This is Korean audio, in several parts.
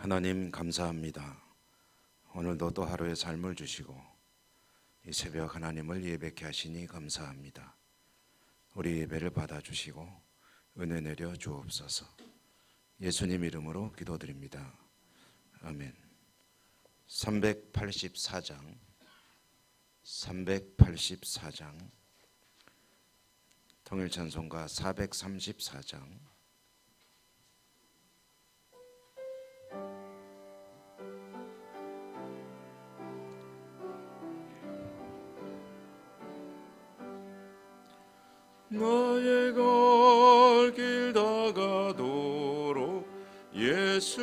하나님 감사합니다. 오늘도 또 하루의 삶을 주시고 이 새벽 하나님을 예배케 하시니 감사합니다. 우리 예배를 받아주시고 은혜 내려 주옵소서. 예수님 이름으로 기도드립니다. 아멘. 384장 통일찬송가 434장 나의 갈 길 다가도록 예수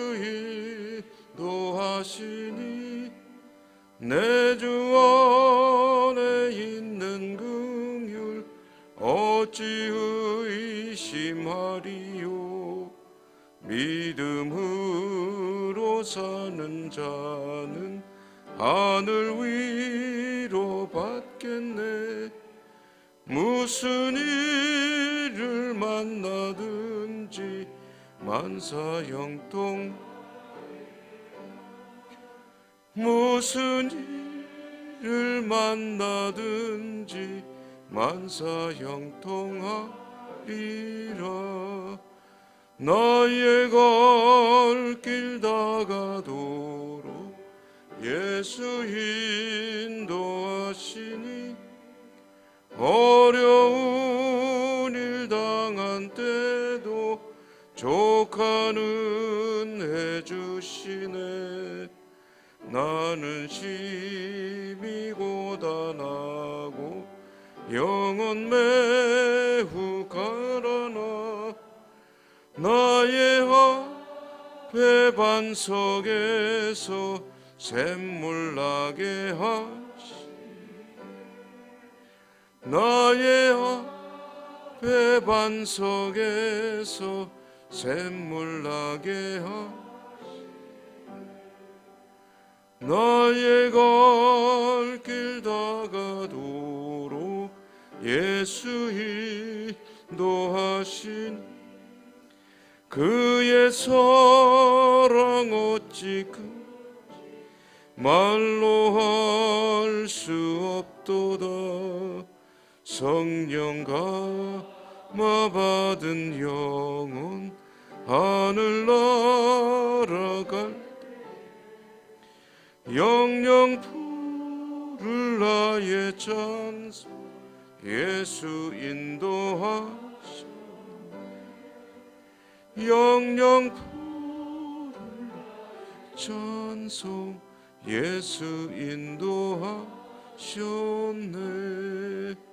인도하시니 내 주 안에 있는 긍휼 어찌 의심하리요. 믿음으로 사는 자는 하늘 위로 받겠네. 무슨 일을 만나든지 만사형통 무슨 일을 만나든지 만사형통하리라. 나의 갈 길 다가도록 예수 인도하시니 어려운 일 당한 때도 족하는 해주시네. 나는 심히 고단하고 영혼 매우 가라나. 나의 앞에 반석에서 샘물 나게 나의 앞에 반석에서 샘물 나게 나의 갈 길 다가도록 예수 인도하신 그의 사랑 어찌 말로 할 수 없도다. 성령 감화 받은 영혼 하늘 날아갈 때 영영 부를 나의 찬송 예수 인도하시. 영영 부를 찬송 예수 인도하셨네.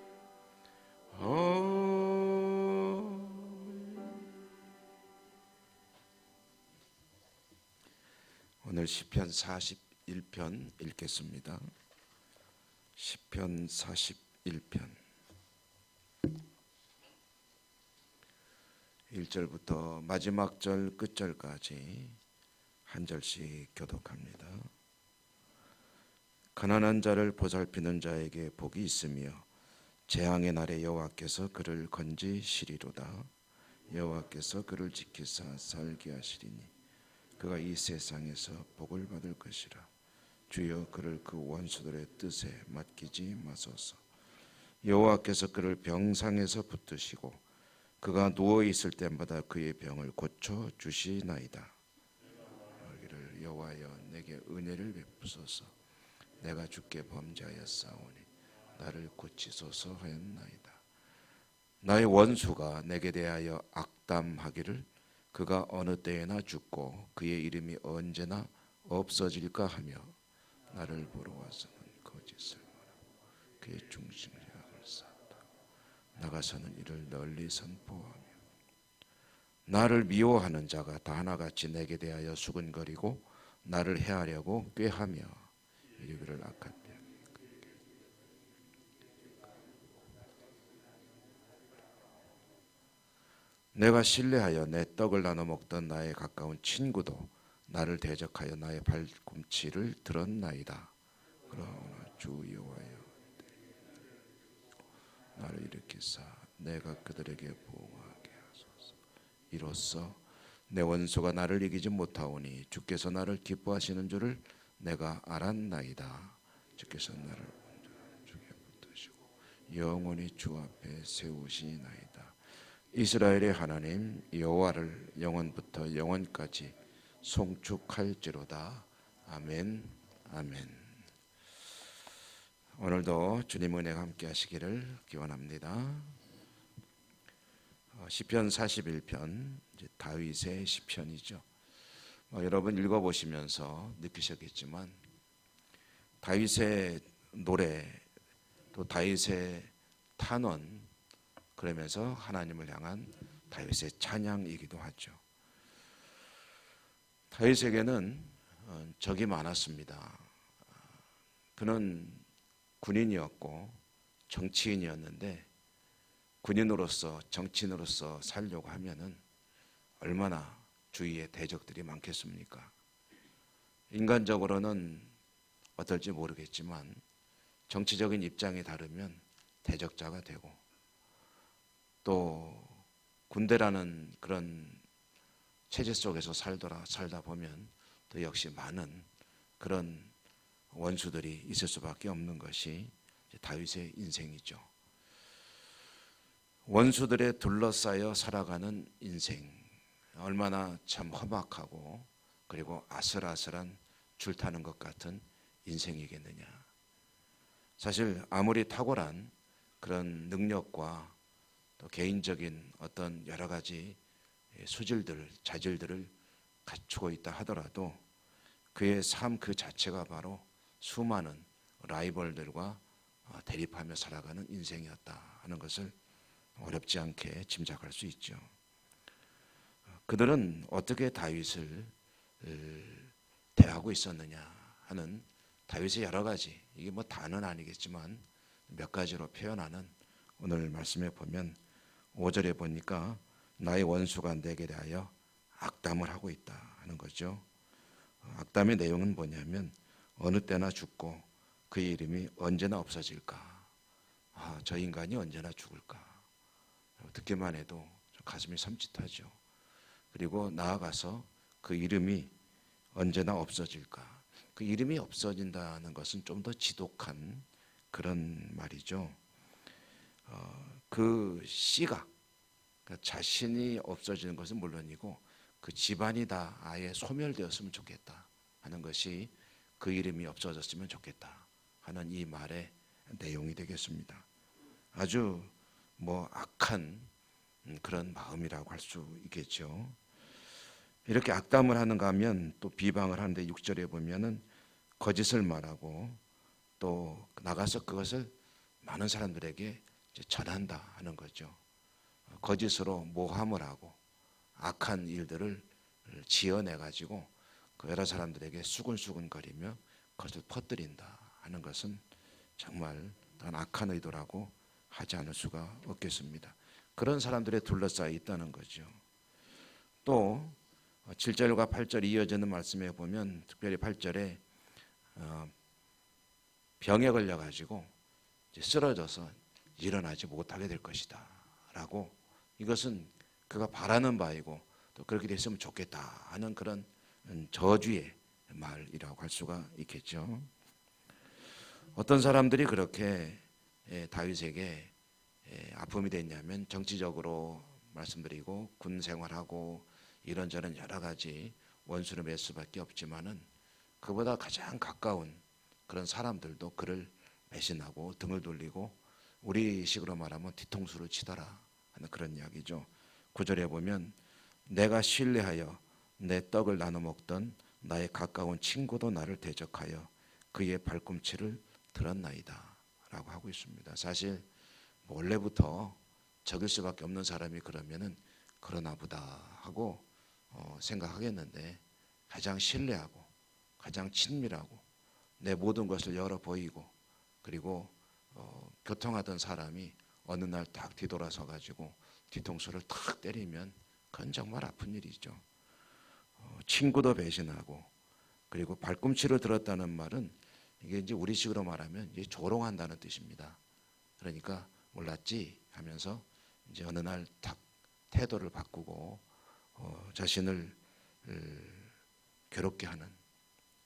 오늘 시편 41편 읽겠습니다. 시편 41편 1절부터 마지막 절 끝절까지 한 절씩 교독합니다. 가난한 자를 보살피는 자에게 복이 있으며 재앙의 날에 여호와께서 그를 건지시리로다. 여호와께서 그를 지키사 살게 하시리니 그가 이 세상에서 복을 받을 것이라. 주여 그를 그 원수들의 뜻에 맡기지 마소서. 여호와께서 그를 병상에서 붙드시고 그가 누워 있을 때마다 그의 병을 고쳐 주시나이다. 여기를 여호와여 내게 은혜를 베푸소서. 내가 주께 범죄하였사오니 나를 고치소서 하였나이다. 나의 원수가 내게 대하여 악담하기를 그가 어느 때에나 죽고 그의 이름이 언제나 없어질까 하며 나를 보러 와서는 거짓을 말하고 그의 중심을 약을 쌓았다. 나가서는 이를 널리 선포하며 나를 미워하는 자가 다 하나같이 내게 대하여 수근거리고 나를 해하려고 꾀하며 이르기를 악한 때 내가 신뢰하여 내 떡을 나눠 먹던 나의 가까운 친구도 나를 대적하여 나의 발꿈치를 들었나이다. 그러나 주 여호와여 나를 일으키사 내가 그들에게 보호하게 하소서. 이로써 내 원수가 나를 이기지 못하오니 주께서 나를 기뻐하시는 줄을 내가 알았나이다. 주께서 나를 주께 붙드시고 영원히 주 앞에 세우시나이다. 이스라엘의 하나님 여호와를 영원부터 영원까지 송축할지로다. 아멘. 아멘. 오늘도 주님 은혜가 함께 하시기를 기원합니다. 시편 41편 다윗의 시편이죠. 여러분 읽어보시면서 느끼셨겠지만 다윗의 노래 또 다윗의 탄원 그러면서 하나님을 향한 다윗의 찬양이기도 하죠. 다윗에게는 적이 많았습니다. 그는 군인이었고 정치인이었는데 군인으로서 정치인으로서 살려고 하면은 얼마나 주위에 대적들이 많겠습니까? 인간적으로는 어떨지 모르겠지만 정치적인 입장이 다르면 대적자가 되고 또 군대라는 그런 체제 속에서 살다 보면 또 역시 많은 그런 원수들이 있을 수밖에 없는 것이 다윗의 인생이죠. 원수들에 둘러싸여 살아가는 인생, 얼마나 참 험악하고 그리고 아슬아슬한 줄타는 것 같은 인생이겠느냐. 사실 아무리 탁월한 그런 능력과 또 개인적인 어떤 여러 가지 수질들, 자질들을 갖추고 있다 하더라도 그의 삶 그 자체가 바로 수많은 라이벌들과 대립하며 살아가는 인생이었다 하는 것을 어렵지 않게 짐작할 수 있죠. 그들은 어떻게 다윗을 대하고 있었느냐 하는 다윗의 여러 가지, 이게 뭐 다는 아니겠지만 몇 가지로 표현하는 오늘 말씀에 보면 5절에 보니까 나의 원수가 내게 대하여 악담을 하고 있다 하는 거죠. 악담의 내용은 뭐냐면 어느 때나 죽고 그의 이름이 언제나 없어질까. 저 인간이 언제나 죽을까. 듣기만 해도 가슴이 섬찟하죠. 그리고 나아가서 그 이름이 언제나 없어질까. 그 이름이 없어진다는 것은 좀 더 지독한 그런 말이죠. 그 씨가 그러니까 자신이 없어지는 것은 물론이고 그 집안이 다 아예 소멸되었으면 좋겠다 하는 것이 그 이름이 없어졌으면 좋겠다 하는 이 말의 내용이 되겠습니다. 아주 뭐 악한 그런 마음이라고 할 수 있겠죠. 이렇게 악담을 하는가 하면 또 비방을 하는데 6절에 보면은 거짓을 말하고 또 나가서 그것을 많은 사람들에게 전한다 하는 거죠. 거짓으로 모함을 하고 악한 일들을 지어내 가지고 그 여러 사람들에게 수근수근거리며 그것을 퍼뜨린다 하는 것은 정말 악한 의도라고 하지 않을 수가 없겠습니다. 그런 사람들에 둘러싸여 있다는 거죠. 또 7절과 8절 이어지는 말씀에 보면 특별히 8절에 병에 걸려가지고 쓰러져서 일어나지 못하게 될 것이다 라고, 이것은 그가 바라는 바이고 또 그렇게 됐으면 좋겠다 하는 그런 저주의 말이라고 할 수가 있겠죠. 어떤 사람들이 그렇게 다윗에게 아픔이 됐냐면 정치적으로 말씀드리고 군 생활하고 이런저런 여러 가지 원수를 맺을 수밖에 없지만은 그보다 가장 가까운 그런 사람들도 그를 배신하고 등을 돌리고 우리식으로 말하면 뒤통수를 치더라 하는 그런 이야기죠. 9절에 보면 내가 신뢰하여 내 떡을 나눠 먹던 나의 가까운 친구도 나를 대적하여 그의 발꿈치를 들었나이다 라고 하고 있습니다. 사실 원래부터 적일 수밖에 없는 사람이 그러면은 그러나 보다 하고 생각하겠는데 가장 신뢰하고 가장 친밀하고 내 모든 것을 열어 보이고 그리고 교통하던 사람이 어느 날 딱 뒤돌아서 가지고 뒤통수를 탁 때리면 그건 정말 아픈 일이죠. 친구도 배신하고 그리고 발꿈치를 들었다는 말은 이게 이제 우리식으로 말하면 이제 조롱한다는 뜻입니다. 그러니까 몰랐지 하면서 이제 어느 날 탁 태도를 바꾸고 자신을 괴롭게 하는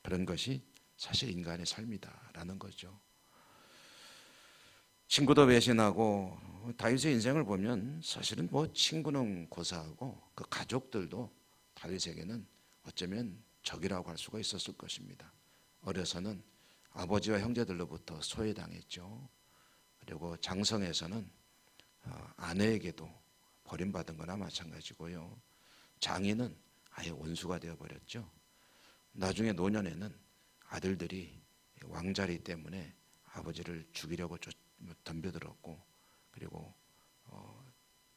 그런 것이 사실 인간의 삶이다라는 거죠. 친구도 배신하고 다윗의 인생을 보면 사실은 뭐 친구는 고사하고 그 가족들도 다윗에게는 어쩌면 적이라고 할 수가 있었을 것입니다. 어려서는 아버지와 형제들로부터 소외당했죠. 그리고 장성에서는 아내에게도 버림받은 거나 마찬가지고요. 장인은 아예 원수가 되어버렸죠. 나중에 노년에는 아들들이 왕자리 때문에 아버지를 죽이려고 덤벼들었고, 그리고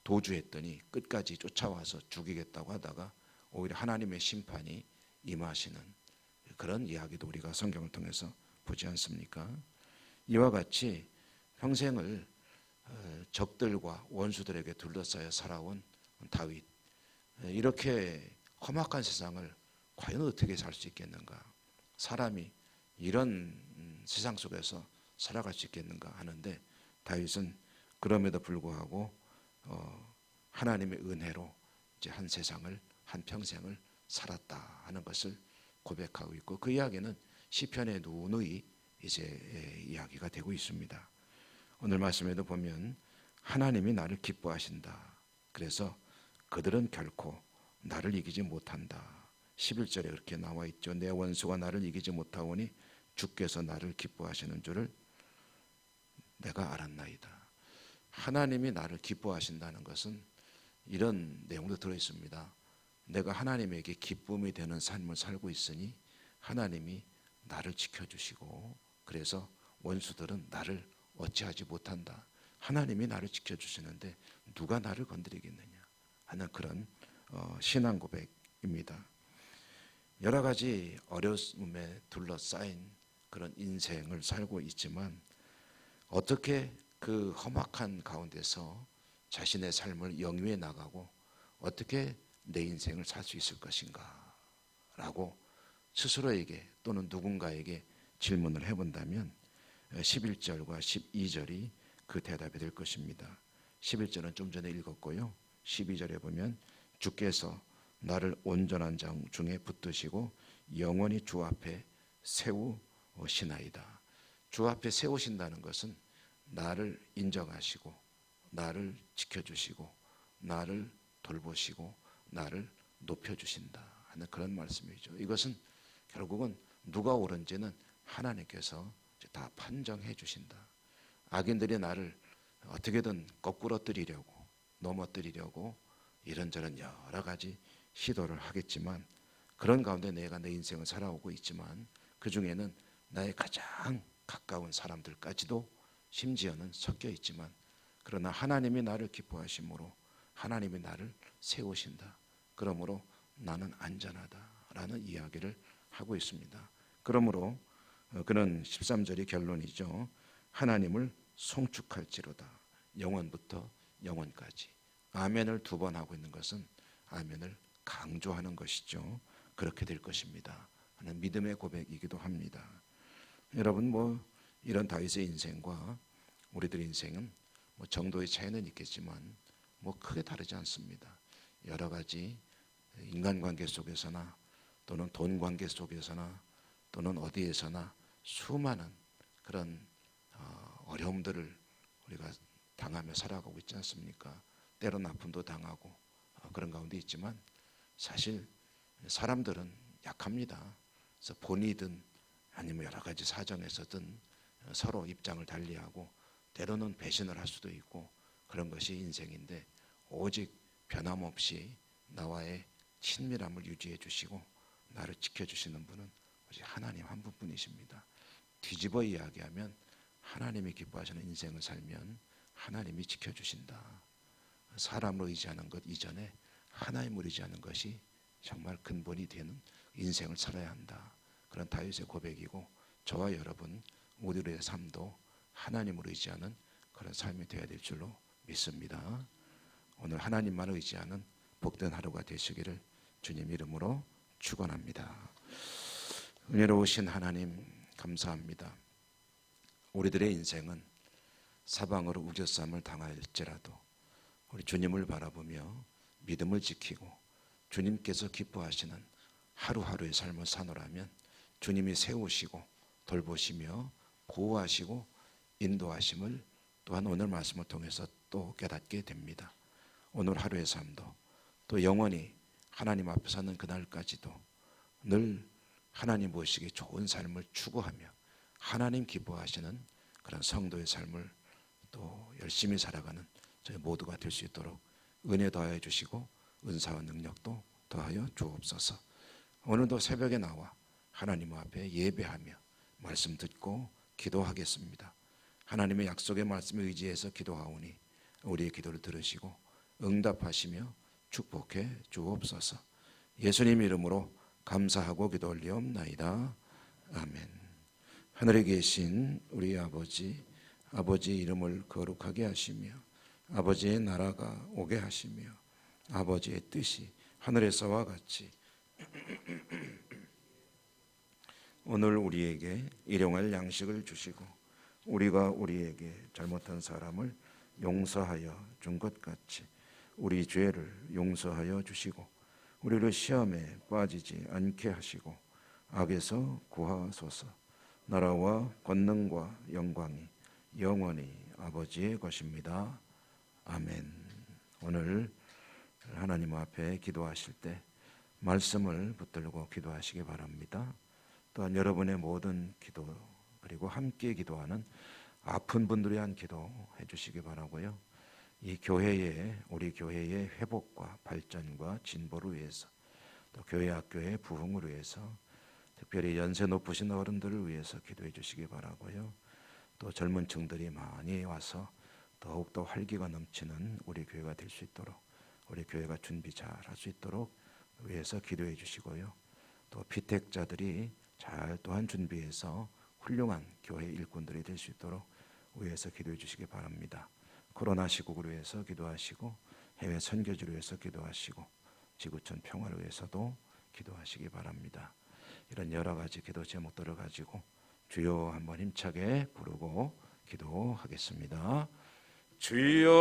도주했더니 끝까지 쫓아와서 죽이겠다고 하다가 오히려 하나님의 심판이 임하시는 그런 이야기도 우리가 성경을 통해서 보지 않습니까? 이와 같이 평생을 적들과 원수들에게 둘러싸여 살아온 다윗, 이렇게 험악한 세상을 과연 어떻게 살 수 있겠는가? 사람이 이런 세상 속에서 살아갈 수 있겠는가 하는데, 다윗은 그럼에도 불구하고 하나님의 은혜로 이제 한 세상을, 한 평생을 살았다 하는 것을 고백하고 있고, 그 이야기는 시편에 누누이 이제 이야기가 되고 있습니다. 오늘 말씀에도 보면 하나님이 나를 기뻐하신다. 그래서 그들은 결코 나를 이기지 못한다. 11절에 그렇게 나와 있죠. 내 원수가 나를 이기지 못하오니 주께서 나를 기뻐하시는 줄을 내가 알았나이다. 하나님이 나를 기뻐하신다는 것은 이런 내용도 들어있습니다. 내가 하나님에게 기쁨이 되는 삶을 살고 있으니 하나님이 나를 지켜주시고, 그래서 원수들은 나를 어찌하지 못한다. 하나님이 나를 지켜주시는데 누가 나를 건드리겠느냐 하는 그런 신앙 고백입니다. 여러 가지 어려움에 둘러싸인 그런 인생을 살고 있지만, 어떻게 그 험악한 가운데서 자신의 삶을 영위해 나가고 어떻게 내 인생을 살 수 있을 것인가 라고 스스로에게 또는 누군가에게 질문을 해본다면 11절과 12절이 그 대답이 될 것입니다. 11절은 좀 전에 읽었고요. 12절에 보면 주께서 나를 온전한 자 중에 붙드시고 영원히 주 앞에 세우시나이다. 주 앞에 세우신다는 것은 나를 인정하시고 나를 지켜주시고 나를 돌보시고 나를 높여주신다 하는 그런 말씀이죠. 이것은 결국은 누가 옳은지는 하나님께서 다 판정해 주신다. 악인들이 나를 어떻게든 거꾸러뜨리려고, 넘어뜨리려고 이런저런 여러 가지 시도를 하겠지만, 그런 가운데 내가 내 인생을 살아오고 있지만 그 중에는 나의 가장 가까운 사람들까지도 심지어는 섞여 있지만, 그러나 하나님이 나를 기뻐하심으로 하나님이 나를 세우신다. 그러므로 나는 안전하다라는 이야기를 하고 있습니다. 그러므로 그는 13절이 결론이죠. 하나님을 송축할지로다. 영원부터 영원까지. 아멘을 두 번 하고 있는 것은 아멘을 강조하는 것이죠. 그렇게 될 것입니다 하는 믿음의 고백이기도 합니다. 여러분, 이런 다윗의 인생과 우리들의 인생은 정도의 차이는 있겠지만 크게 다르지 않습니다. 여러 가지 인간관계 속에서나 또는 돈 관계 속에서나 또는 어디에서나 수많은 그런 어려움들을 우리가 당하며 살아가고 있지 않습니까? 때로는 아픔도 당하고 그런 가운데 있지만, 사실 사람들은 약합니다. 그래서 본이든 아니면 여러 가지 사정에서든 서로 입장을 달리하고 때로는 배신을 할 수도 있고, 그런 것이 인생인데, 오직 변함없이 나와의 친밀함을 유지해 주시고 나를 지켜주시는 분은 오직 하나님 한 분뿐이십니다. 뒤집어 이야기하면 하나님이 기뻐하시는 인생을 살면 하나님이 지켜주신다. 사람을 의지하는 것 이전에 하나님을 의지하는 것이 정말 근본이 되는 인생을 살아야 한다. 그런 다윗의 고백이고, 저와 여러분 우리의 삶도 하나님을 의지하는 그런 삶이 되어야 될 줄로 믿습니다. 오늘 하나님만 의지하는 복된 하루가 되시기를 주님 이름으로 축원합니다. 은혜로우신 하나님 감사합니다. 우리들의 인생은 사방으로 우겨쌈을 당할지라도 우리 주님을 바라보며 믿음을 지키고 주님께서 기뻐하시는 하루하루의 삶을 사노라면 주님이 세우시고 돌보시며 보호하시고 인도하심을 또한 오늘 말씀을 통해서 또 깨닫게 됩니다. 오늘 하루의 삶도 또 영원히 하나님 앞에 서는 그날까지도 늘 하나님 보시기에 좋은 삶을 추구하며 하나님 기뻐하시는 그런 성도의 삶을 또 열심히 살아가는 저희 모두가 될 수 있도록 은혜 더하여 주시고 은사와 능력도 더하여 주옵소서. 오늘도 새벽에 나와 하나님 앞에 예배하며 말씀 듣고 기도하겠습니다. 하나님의 약속의 말씀에 의지해서 기도하오니 우리의 기도를 들으시고 응답하시며 축복해 주옵소서. 예수님 이름으로 감사하고 기도 올리옵나이다. 아멘. 하늘에 계신 우리 아버지, 아버지의 이름을 거룩하게 하시며 아버지의 나라가 오게 하시며 아버지의 뜻이 하늘에서와 같이 오늘 우리에게 일용할 양식을 주시고 우리가 우리에게 잘못한 사람을 용서하여 준 것 같이 우리 죄를 용서하여 주시고 우리를 시험에 빠지지 않게 하시고 악에서 구하소서. 나라와 권능과 영광이 영원히 아버지의 것입니다. 아멘. 오늘 하나님 앞에 기도하실 때 말씀을 붙들고 기도하시기 바랍니다. 또한 여러분의 모든 기도 그리고 함께 기도하는 아픈 분들에 대한 기도해 주시기 바라고요. 이 교회의 우리 교회의 회복과 발전과 진보를 위해서 또 교회 학교의 부흥을 위해서 특별히 연세 높으신 어른들을 위해서 기도해 주시기 바라고요. 또 젊은 층들이 많이 와서 더욱더 활기가 넘치는 우리 교회가 될 수 있도록 우리 교회가 준비 잘 할 수 있도록 위해서 기도해 주시고요. 또 피택자들이 잘 또한 준비해서 훌륭한 교회 일꾼들이 될 수 있도록 위해서 기도해 주시기 바랍니다. 코로나 시국을 위해서 기도하시고 해외 선교지를 위해서 기도하시고 지구촌 평화를 위해서도 기도하시기 바랍니다. 이런 여러 가지 기도 제목들을 가지고 주여 한번 힘차게 부르고 기도하겠습니다. 주여